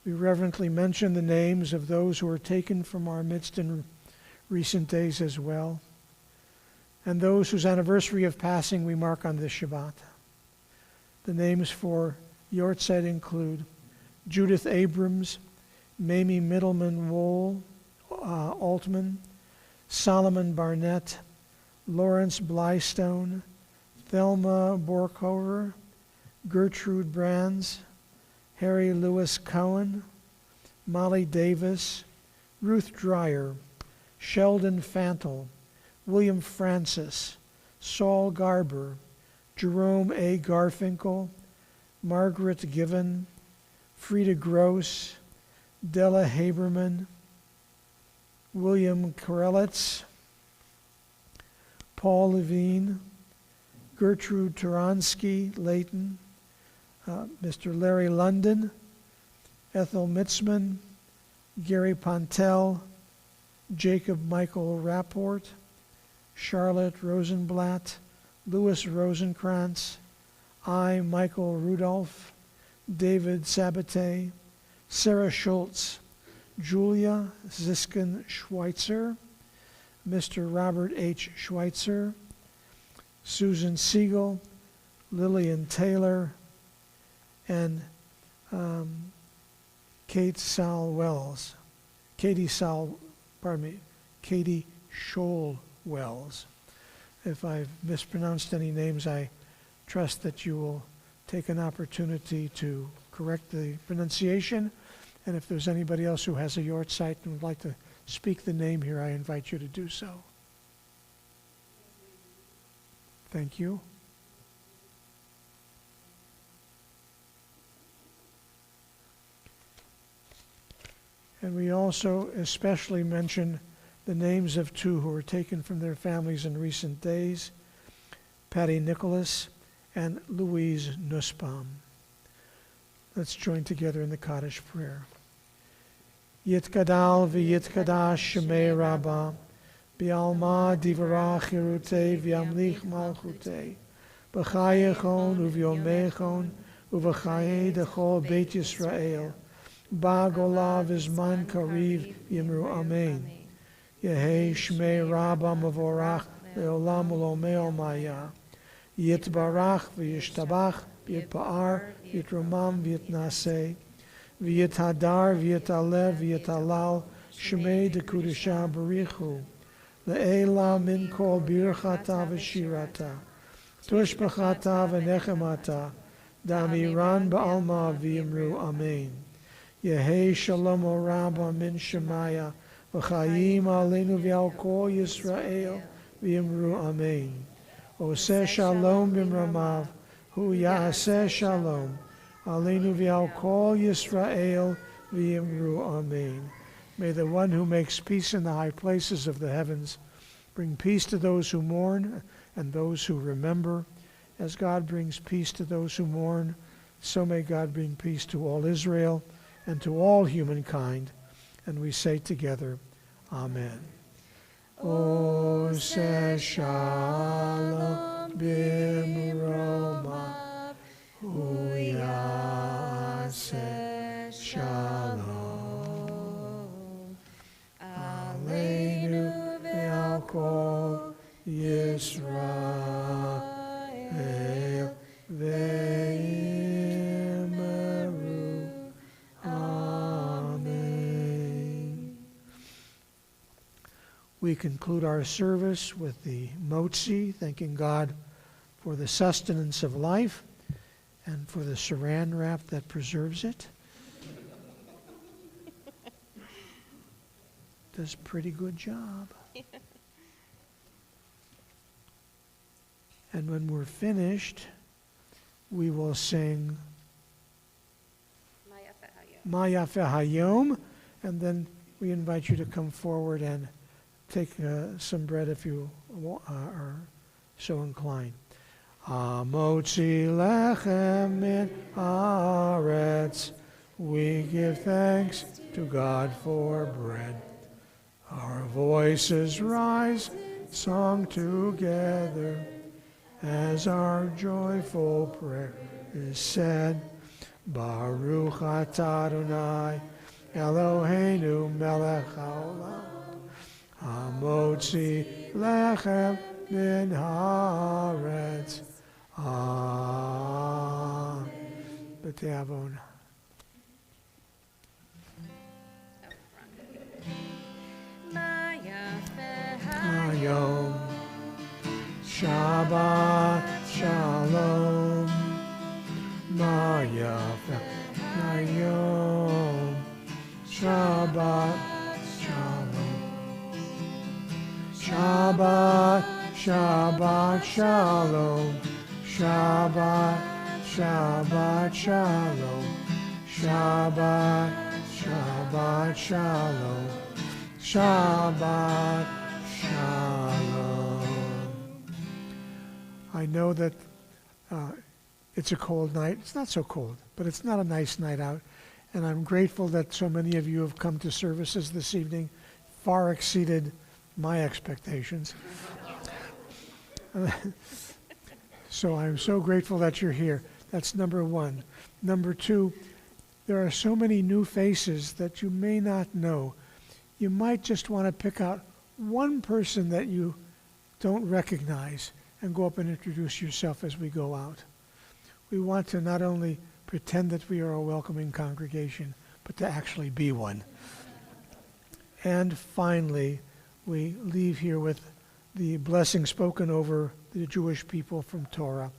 We reverently mention the names of those who were taken from our midst in recent days as well, and those whose anniversary of passing we mark on this Shabbat. The names for Yortzeit include Judith Abrams, Mamie Middleman Wohl, Altman, Solomon Barnett, Lawrence Blystone, Thelma Borkover, Gertrude Brands, Harry Lewis Cohen, Molly Davis, Ruth Dreyer, Sheldon Fantle, William Francis, Saul Garber, Jerome A. Garfinkel, Margaret Given, Frida Gross, Della Haberman, William Korelitz, Paul Levine, Gertrude Turansky, Layton, Mr. Larry London, Ethel Mitzman, Gary Pontel, Jacob Michael Rapport, Charlotte Rosenblatt, Louis Rosenkrantz, I. Michael Rudolph, David Sabate, Sarah Schultz, Julia Ziskin Schweitzer, Mr. Robert H. Schweitzer, Susan Siegel, Lillian Taylor, and Katie Scholl Wells. If I've mispronounced any names, I trust that you will take an opportunity to correct the pronunciation. And if there's anybody else who has a yahrzeit and would like to speak the name here, I invite you to do so. Thank you. And we also especially mention the names of two who were taken from their families in recent days, Patty Nicholas and Louise Nussbaum. Let's join together in the Kaddish prayer. Yitkadal v'yitkadash shemei Rabbah, bi'alma divarach hirutei v'yamlich malchutei, b'chayechon uvyomechon uv'chayei dechol Beit Yisrael, ba'gola v'zman kariv yimru amen. Yehei shmei Rabbah mavorach le'olam u'lomei omaya. Yitbarach v'yishtabach v'yitpa'ar v'yitromam v'yitnaseh v'yithadar v'yitalev v'yitalal shmei dekudusha barichu le'ela min kol birchata v'shirata tushbachata v'nechemata damiran ba'alma v'yimru amen. Yehei shalom o'rabba min shemaya v'chayim aleinu v'al kol Yisrael v'yimru amen. Oseh shalom b'mramav, hu ya'aseh shalom, aleinu v'al kol Yisrael v'yimru amen. May the one who makes peace in the high places of the heavens bring peace to those who mourn and those who remember. As God brings peace to those who mourn, so may God bring peace to all Israel and to all humankind. And we say together, Amen. Oseh shalom b'mromav, hu ya'aseh shalom, aleinu v'al kol Yisrael v'yimru amen. We conclude our service with the motzi, thanking God for the sustenance of life and for the saran wrap that preserves it. Does a pretty good job. And when we're finished, we will sing Maya Hayom, and then we invite you to come forward and take some bread if you are so inclined. Hamotzi lechem min haaretz, we give thanks to God for bread. Our voices rise, song together, as our joyful prayer is said. Baruch atah Adonai, Eloheinu melech haolam, hamotzi lechem min haaretz. Amen. B'te'avon. Hayom, Shabbat Shalom, Maya Hayom, Shabbat Shalom, Shabbat Shabbat Shalom, Shabbat Shabbat Shalom, Shabbat, Shabbat Shalom. Shabbat Shalom. I know that it's a cold night. It's not so cold, but it's not a nice night out. And I'm grateful that so many of you have come to services this evening, far exceeded my expectations. So I'm so grateful that you're here. That's number one. Number two, there are so many new faces that you may not know. You might just want to pick out one person that you don't recognize and go up and introduce yourself as we go out. We want to not only pretend that we are a welcoming congregation, but to actually be one. And finally, we leave here with the blessing spoken over the Jewish people from Torah.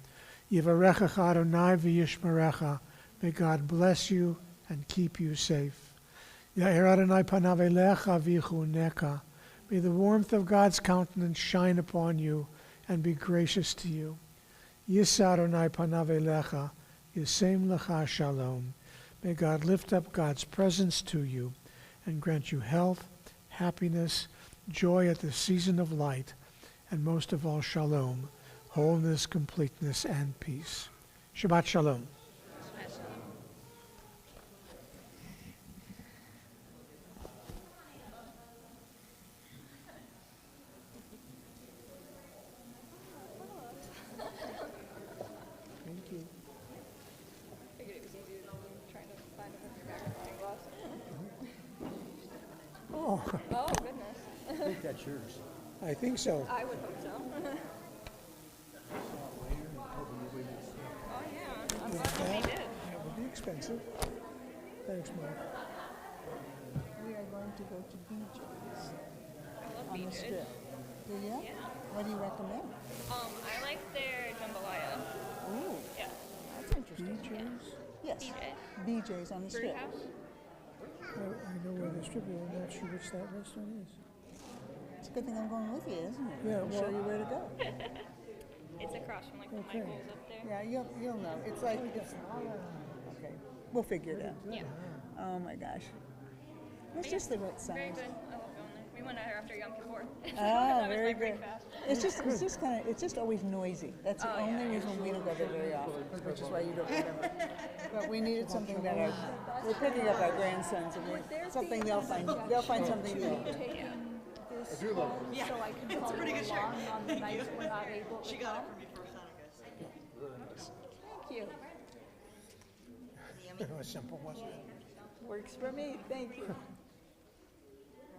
Yivarechecha Adonai v'yishmerecha. May God bless you and keep you safe. Ya'er Adonai panav elecha v'yichuneka. May the warmth of God's countenance shine upon you and be gracious to you. Yisa Adonai panav elecha, yisem lecha shalom. May God lift up God's presence to you and grant you health, happiness, joy at the season of light, and most of all, shalom, wholeness, completeness, and peace. Shabbat shalom. Thank you. Figured it was easier than trying to find it with your magnifying glass. Oh, Oh, goodness. I think that's yours. I think so. I would hope so. Oh, yeah. I'm glad that they did. That would be expensive. Thanks, Mark. We are going to go to BJ's I love on the BJ's. strip. Do you? Yeah. What do you recommend? I like their jambalaya. Ooh, Yeah. that's interesting. BJ's? Yes, BJ's. BJ's on the Brew strip. house. I know where the strip is. I'm not sure which that restaurant is. It's a good thing I'm going with you, isn't it? Yeah, I'll show well- you where to go. It's across from like the Okay. Michaels up there. Yeah, you'll know. It's like it's okay. We'll figure it out. Yeah. Oh my gosh, it's just the right Very size. good. I love going there. We went there after Yom Kippur. Oh, That was very my good. breakfast. It's just kind of, it's just always noisy. That's the Oh, only yeah. reason we don't go there very often, which is why you don't remember. But we needed something that we're picking up our grandsons, and something they'll find something to do. So I can follow along on the nights we're not able to come. Thank you. It was simple, wasn't it? Works for me, thank you.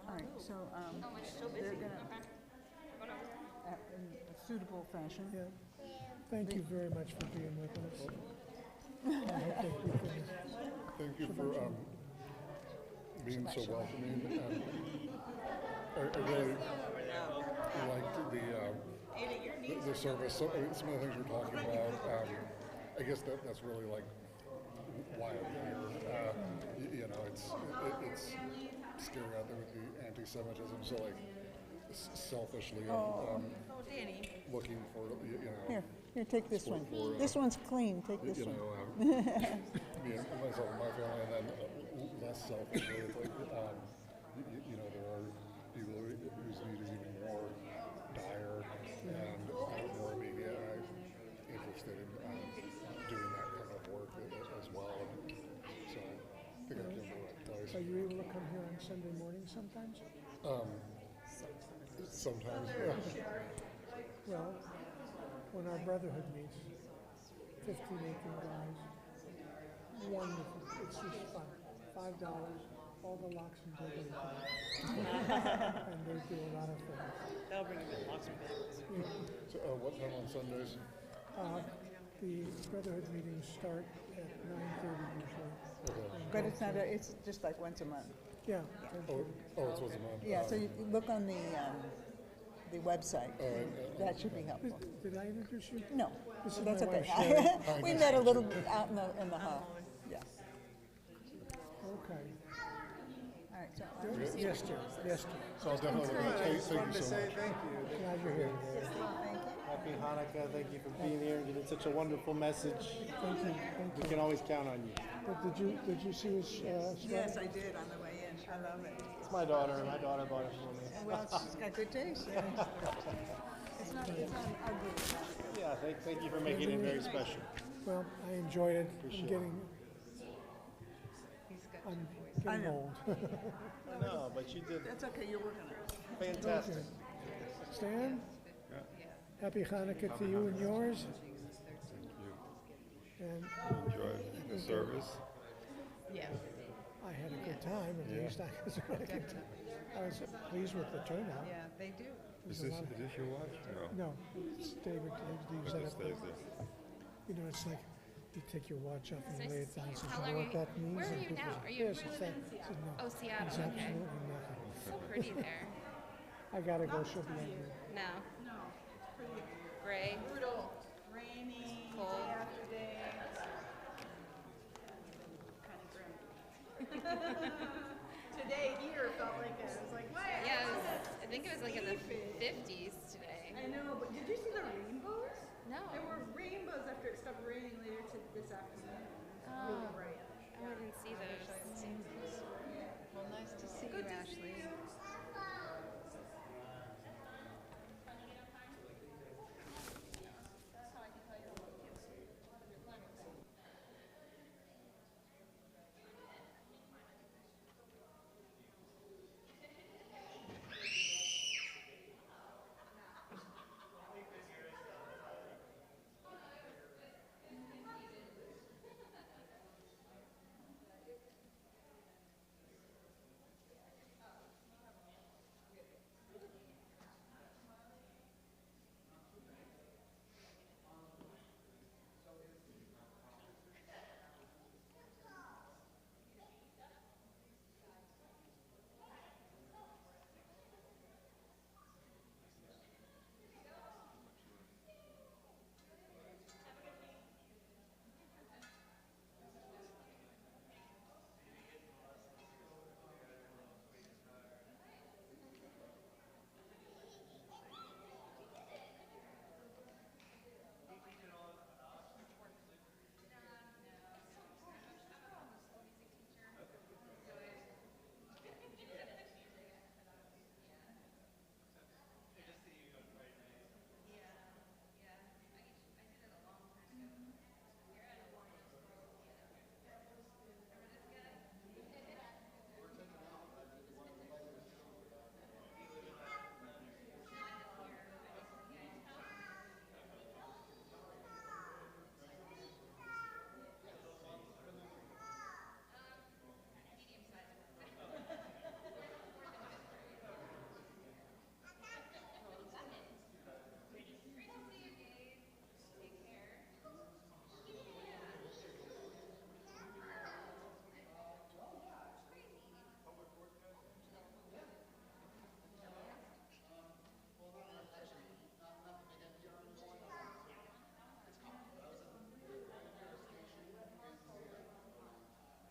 All right, so they're gonna, in a suitable fashion. Yeah. Thank you very much for being with us. I hope that we can. Thank you for being so welcoming. I really liked the service. Some of the things you're talking about, I guess that's really like why I'm here. You know, it's scary out there with the anti-Semitism. So like selfishly, looking for Here, take this one. This one's clean, take this one. me and myself and my family, and then less selfishly, it's like, there are people whose need is even more dire and more immediate. I'm interested in doing that kind of work as well. And so I think I've done the right place. Are you able to come here on Sunday morning sometimes? Sometimes, yeah. Well, when our brotherhood meets, 15, 18 guys, wonderful. It's just fun. $5, all the locks and doors. And they do a lot of things. That'll bring in lots of things. So what time on Sundays? The brotherhood meetings start at 9:30 usually. Okay. But it's not, it's just like once a month. Yeah. Oh, it's once a month. Yeah, so you look on the website. That should be helpful. Did I introduce you? No, This is that's my wife, okay. We met a little out in the hall. Yeah. Okay. All right, so Yes, dear. Yes, dear. So I'll definitely thank you so much. Glad you're here. thank you. Happy Hanukkah. Thank you for being here and giving such a wonderful message. Thank you. We can always count on you. But did you see his sweater? Yes, I did on the way in. I love it. It's my daughter. My daughter bought it for me. Well, she's got good taste. Yeah. It's not ugly. Yeah, thank you for making it very special. Well, I enjoyed it. Appreciate it. I'm I getting know. old. I know, but you did That's okay, you're working on it. fantastic. Stan? Happy Hanukkah to you and yours. And Enjoyed the service. Yeah. I had a good time, at Yeah. least. I was pleased with the turnout. Yeah, they do. Is this your watch? No. No, it's David leaves It that just up. stays there. You know, it's like you take your watch off and Nice lay to it down. see you. Says, How you know long what are that means? Where are And you people now? say, Are you yes, it's that. I said, no, Oh, Seattle. it's Okay. absolutely nothing. So pretty there. I gotta go, she'll be angry. No. No, pretty Gray. brutal. Rainy, Cold. day after day. Kind of grim. Today here felt like it. I was like, what? Yeah, I think it was like in the 50s today. I know, but did you see the rainbows? No. There were rainbows after it stopped raining later this afternoon. Oh. Really bright. I didn't see those. Well, nice to see you, Ashley.